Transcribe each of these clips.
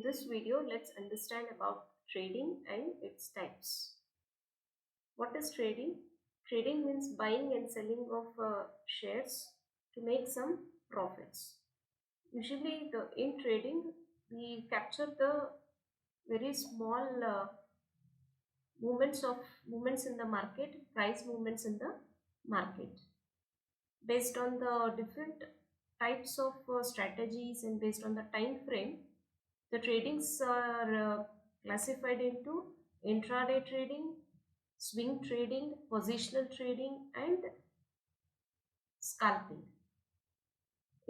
this video, let's understand about trading and its types. What is trading? Trading means buying and selling of shares to make some profits. Usually, in trading, we capture the very small movements in the market, price movements in the market. Based on the different types of strategies and based on the time frame, the tradings are classified into intraday trading, swing trading, positional trading, and scalping.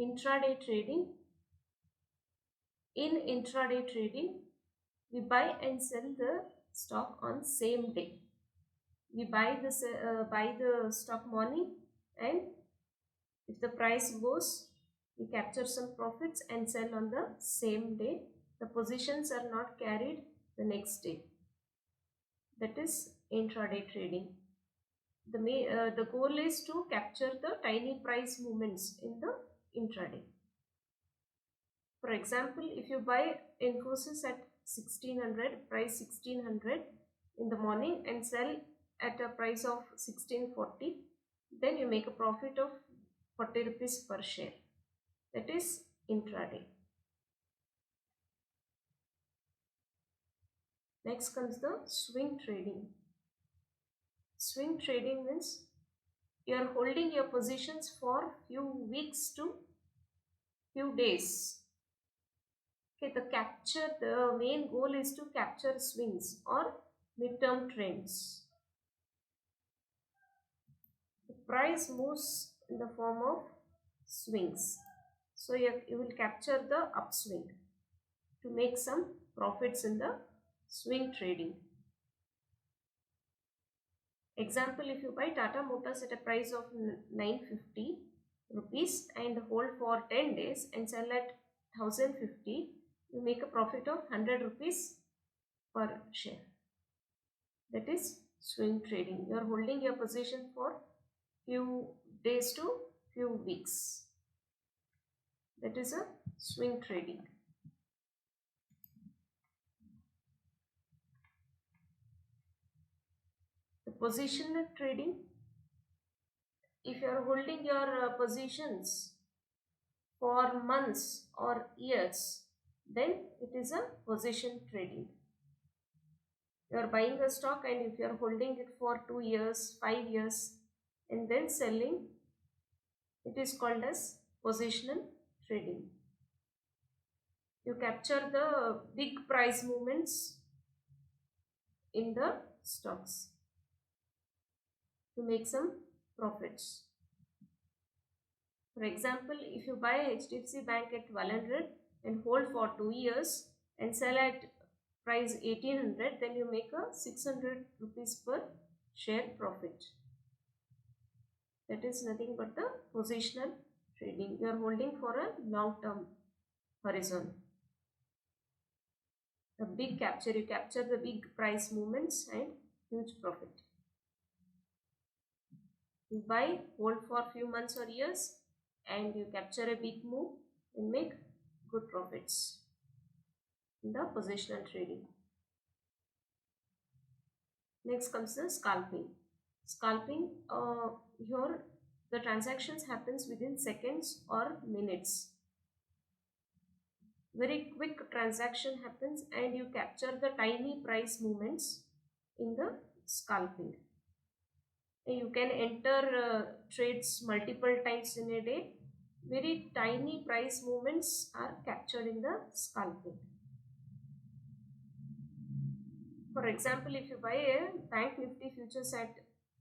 Intraday trading. In intraday trading, we buy and sell the stock on same day. We buy the stock morning, and if the price goes, we capture some profits and sell on the same day. The positions are not carried the next day. That is intraday trading. The goal is to capture the tiny price movements in the intraday. For example, if you buy Infosys at 1600, price 1600 in the morning and sell at a price of 1640, then you make a profit of 40 rupees per share. That is intraday. Next comes the swing trading. Swing trading means you are holding your positions for few weeks to few days. Okay, the main goal is to capture swings or midterm trends. The price moves in the form of swings. So you will capture the upswing to make some profits in the swing trading. Example, if you buy Tata Motors at a price of 950 rupees and hold for 10 days and sell at 1050, you make a profit of 100 rupees per share. That is swing trading. You are holding your position for few days to few weeks. That is a swing trading. The positional trading, if you are holding your positions for months or years, then it is a position trading. You are buying a stock, and if you are holding it for 2 years, 5 years, and then selling, it is called as positional trading. You capture the big price movements in the stocks to make some profits. For example, if you buy HDFC Bank at 1200 and hold for 2 years and sell at price 1800, then you make a 600 rupees per share profit. That is nothing but the positional trading. You are holding for a long term horizon. The big capture, you capture the big price movements and huge profit. You buy, hold for few months or years, and you capture a big move and make good profits in the positional trading. Next comes the scalping. Scalping, here the transactions happens within seconds or minutes. Very quick transaction happens and you capture the tiny price movements in the scalping. You can enter trades multiple times in a day. Very tiny price movements are captured in the scalping. For example, if you buy a Bank Nifty futures at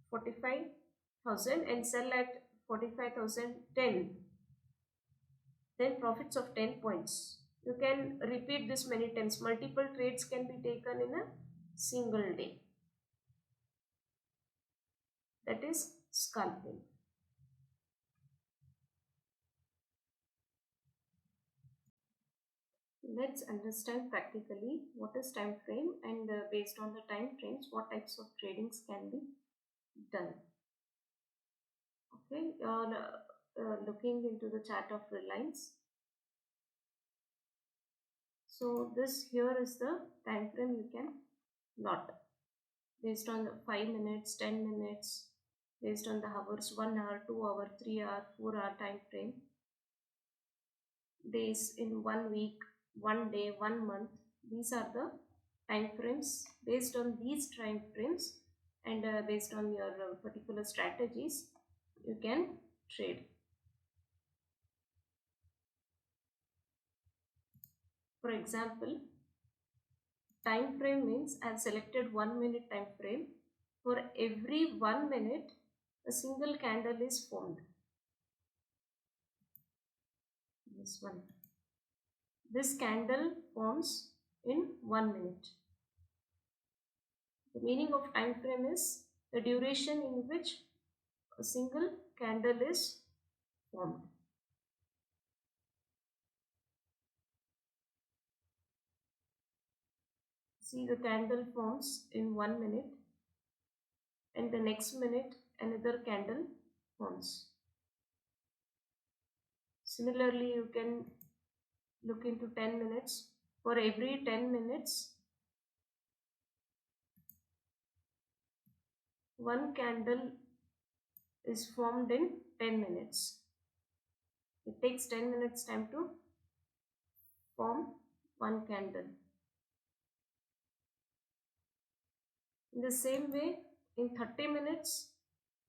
45,000 and sell at 45,010, then profits of 10 points. You can repeat this many times. Multiple trades can be taken in a single day. That is scalping. Let's understand practically what is time frame, and based on the time frames, what types of tradings can be done. Okay, looking into the chart of Reliance. So this here is the time frame you can plot based on 5 minutes, 10 minutes, based on the hours, 1 hour, 2 hour, 3 hour, 4 hour time frame, days in 1 week, 1 day, 1 month. These are the time frames. Based on these time frames and based on your particular strategies, you can trade. For example, time frame means I have selected 1 minute time frame. For every 1 minute, a single candle is formed. This one. This candle forms in 1 minute. The meaning of time frame is the duration in which a single candle is formed. See, the candle forms in 1 minute and the next minute another candle forms. Similarly, you can look into 10 minutes. For every 10 minutes, one candle is formed in 10 minutes. It takes 10 minutes time to form one candle. In the same way, in 30 minutes,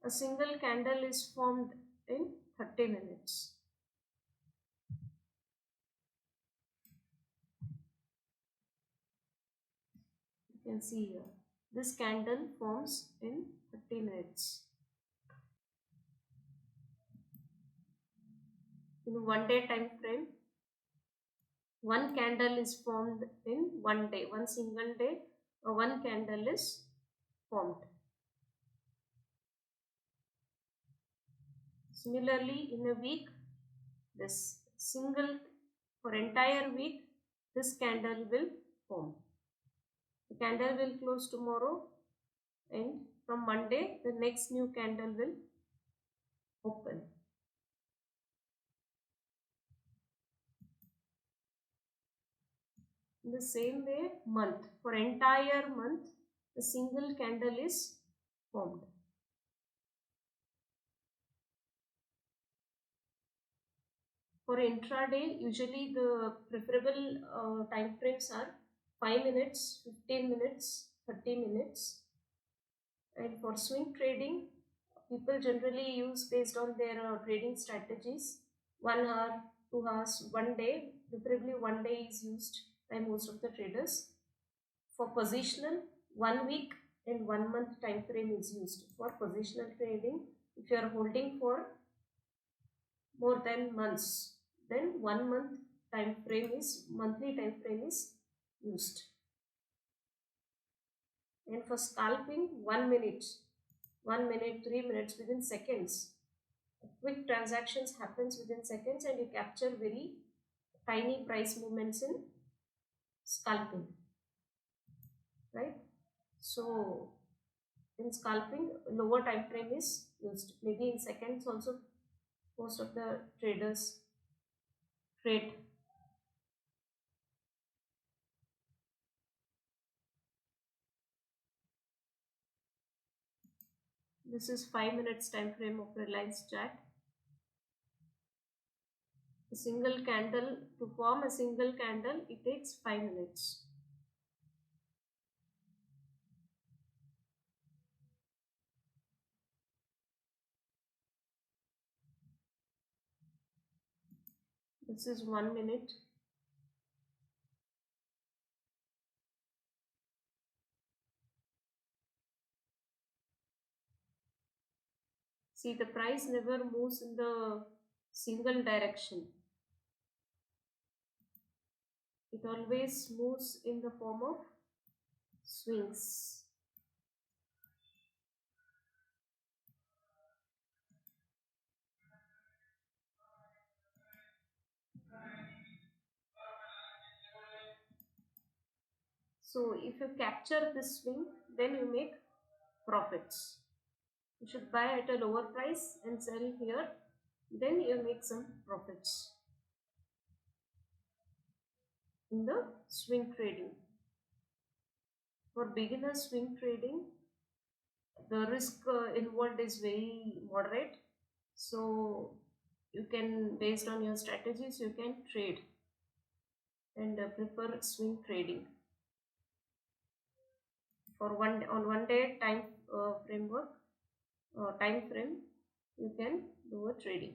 a single candle is formed in 30 minutes. You can see here, this candle forms in 30 minutes. In 1 day time frame, one candle is formed in 1 day, one single day, one candle is formed. Similarly, in a week, this single, for entire week, this candle will form. The candle will close tomorrow and from Monday, the next new candle will open. In the same way, month, for entire month, a single candle is formed. For intraday, usually the preferable time frames are 5 minutes, 15 minutes, 30 minutes. And for swing trading, people generally use based on their trading strategies 1 hour, 2 hours, 1 day. Preferably 1 day is used by most of the traders. For positional, 1 week and 1 month time frame is used for positional trading. If you are holding for more than months, then 1 month time frame is monthly time frame is used. And for scalping, 1 minute, 1 minute, 3 minutes, within seconds. Quick transactions happens within seconds and you capture very tiny price movements in scalping, right? So in scalping, lower time frame is used. Maybe in seconds also most of the traders trade. This is 5 minutes time frame of Reliance chart. A single candle, to form a single candle, it takes 5 minutes. This is 1 minute. See, the price never moves in the single direction. It always moves in the form of swings. So if you capture this swing, then you make profits. You should buy at a lower price and sell here, then you make some profits. in the swing trading. For beginner swing trading, the risk involved is very moderate. So you can, based on your strategies, you can trade and prefer swing trading. For one day time framework, time frame, you can do a trading.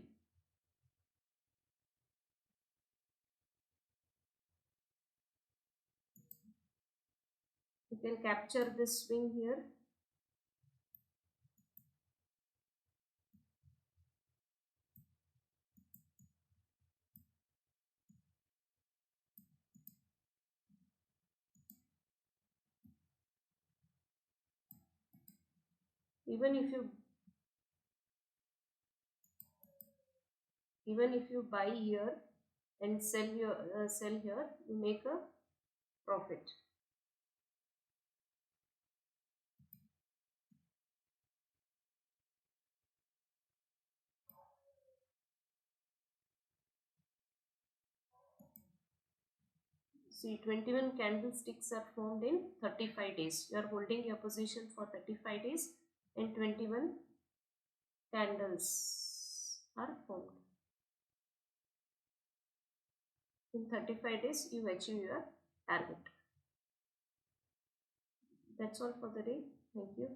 You can capture this swing here. Even if you buy here and sell here, you make a profit. See, 21 candlesticks are formed in 35 days. You are holding your position for 35 days and 21 candles are formed. In 35 days, you achieve your target. That's all for the day. Thank you.